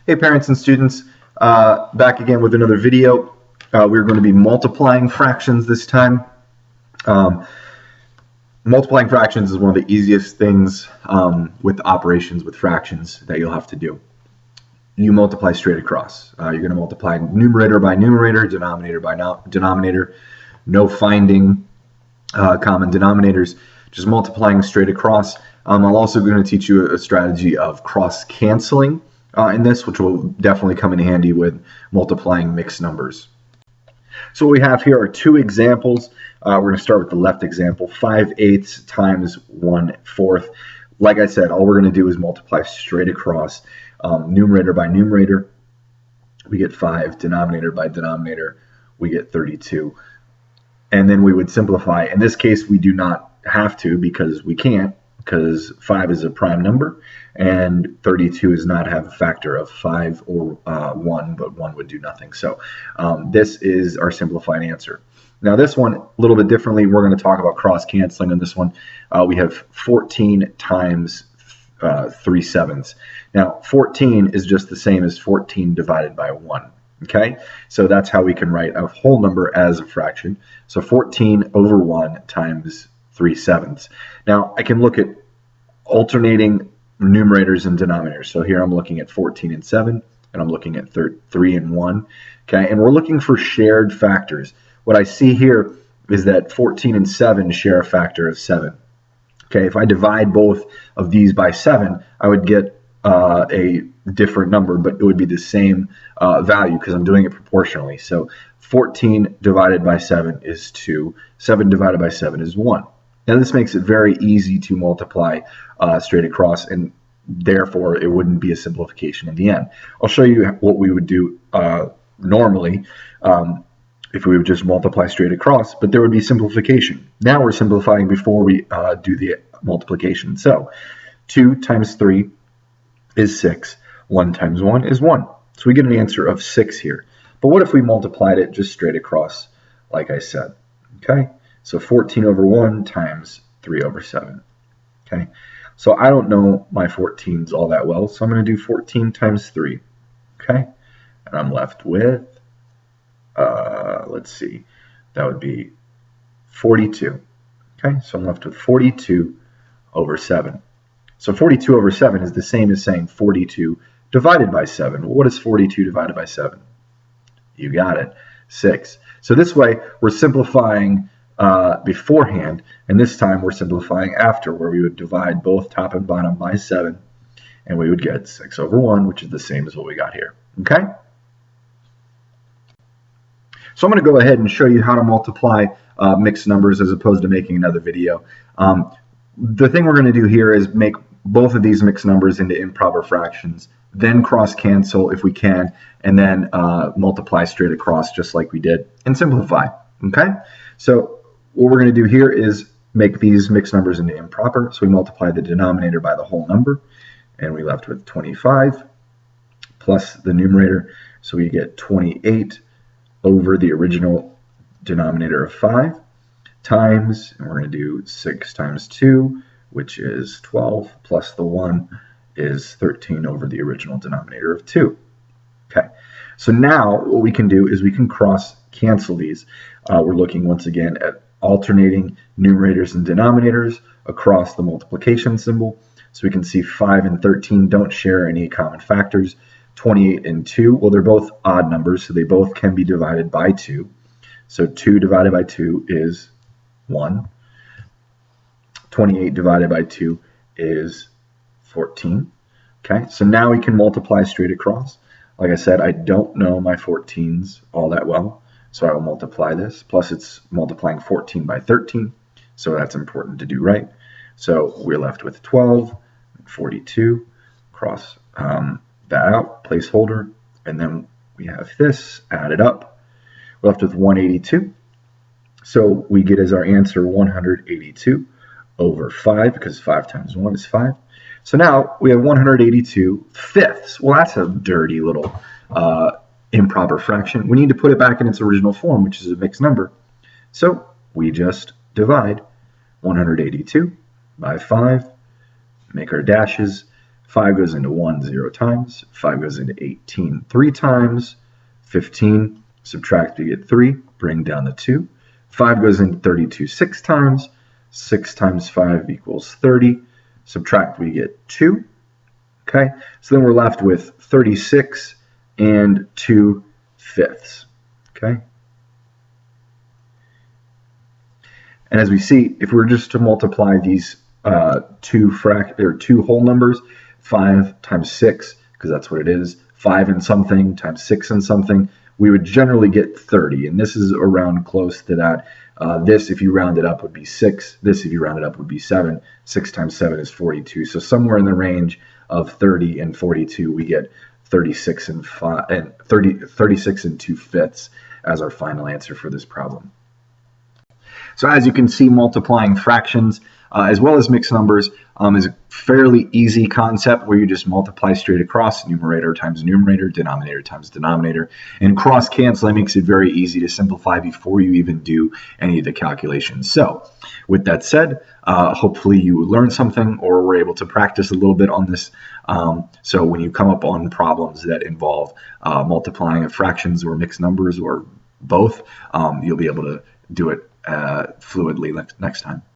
Hey parents and students, back again with another video. We're going to be multiplying fractions this time. Multiplying fractions is one of the easiest things with operations with fractions that you'll have to do. You multiply straight across. You're going to multiply numerator by numerator, denominator by denominator, no finding common denominators, just multiplying straight across. I'm also going to teach you a strategy of cross-canceling in this, which will definitely come in handy with multiplying mixed numbers. So what we have here are two examples. We're going to start with the left example, 5/8 times 1/4. Like I said, all we're going to do is multiply straight across, numerator by numerator. We get 5, denominator by denominator, we get 32. And then we would simplify. In this case, we do not have to because we can't, because 5 is a prime number and 32 does not have a factor of 5 or 1, but 1 would do nothing. So this is our simplified answer. Now this one, a little bit differently, we're going to talk about cross-canceling on this one. We have 14 times 3/7. Now 14 is just the same as 14 divided by 1. Okay, so that's how we can write a whole number as a fraction. So 14 over 1 times 3/7. Now I can look at alternating numerators and denominators. So here I'm looking at 14 and 7, and I'm looking at 3 and 1. Okay, and we're looking for shared factors. What I see here is that 14 and 7 share a factor of 7. Okay, if I divide both of these by 7, I would get a different number, but it would be the same value because I'm doing it proportionally. So 14 divided by 7 is 2. 7 divided by 7 is 1. Now this makes it very easy to multiply straight across, and therefore it wouldn't be a simplification in the end. I'll show you what we would do normally if we would just multiply straight across, but there would be simplification. Now we're simplifying before we do the multiplication. So 2 times 3 is 6. 1 times 1 is 1. So we get an answer of 6 here. But what if we multiplied it just straight across, like I said? Okay, so 14 over 1 times 3 over 7. Okay, so I don't know my 14s all that well, so I'm going to do 14 times 3. Okay, and I'm left with, let's see, that would be 42. Okay, so I'm left with 42 over 7. So 42 over 7 is the same as saying 42 divided by 7. Well, what is 42 divided by 7? You got it, 6. So this way, we're simplifying beforehand, and this time we're simplifying after, where we would divide both top and bottom by 7, and we would get 6 over 1, which is the same as what we got here. Okay? So I'm going to go ahead and show you how to multiply mixed numbers as opposed to making another video. The thing we're going to do here is make both of these mixed numbers into improper fractions, then cross-cancel if we can, and then multiply straight across just like we did, and simplify. Okay? So what we're going to do here is make these mixed numbers into improper. So we multiply the denominator by the whole number, and we left with 25 plus the numerator. So we get 28 over the original denominator of 5 times, and we're going to do 6 times 2, which is 12, plus the 1 is 13 over the original denominator of 2. Okay, so now what we can do is we can cross cancel these. We're looking once again at alternating numerators and denominators across the multiplication symbol. So we can see 5 and 13 don't share any common factors. 28 and 2, well, they're both odd numbers, so they both can be divided by 2. So 2 divided by 2 is 1. 28 divided by 2 is 14. Okay, so now we can multiply straight across. Like I said, I don't know my 14s all that well, so I will multiply this. Plus, it's multiplying 14 by 13, so that's important to do right. So we're left with 12, 42, cross that out, placeholder, and then we have this added up. We're left with 182. So we get as our answer 182 over 5, because 5 times 1 is 5. So now we have 182 fifths. Well, that's a dirty little improper fraction. We need to put it back in its original form, which is a mixed number. So we just divide 182 by 5, make our dashes. 5 goes into 1 0 times. 5 goes into 18 3 times. 15, subtract, we get 3, bring down the 2. 5 goes into 32 6 times. 6 times 5 equals 30. Subtract, we get 2. Okay, so then we're left with 36 and 2/5. Okay. And as we see, if we were just to multiply these two whole numbers, 5 times 6, because that's what it is, 5 and something times 6 and something, we would generally get 30. And this is around close to that. This, if you round it up, would be 6. This, if you round it up, would be 7. 6 times 7 is 42. So somewhere in the range of 30 and 42, we get 36 and 36 and 2/5 as our final answer for this problem. So as you can see, multiplying fractions as well as mixed numbers is a fairly easy concept where you just multiply straight across, numerator times numerator, denominator times denominator. And cross canceling makes it very easy to simplify before you even do any of the calculations. So with that said, hopefully you learned something or were able to practice a little bit on this. So when you come up on problems that involve multiplying of fractions or mixed numbers or both, you'll be able to do it fluidly next time.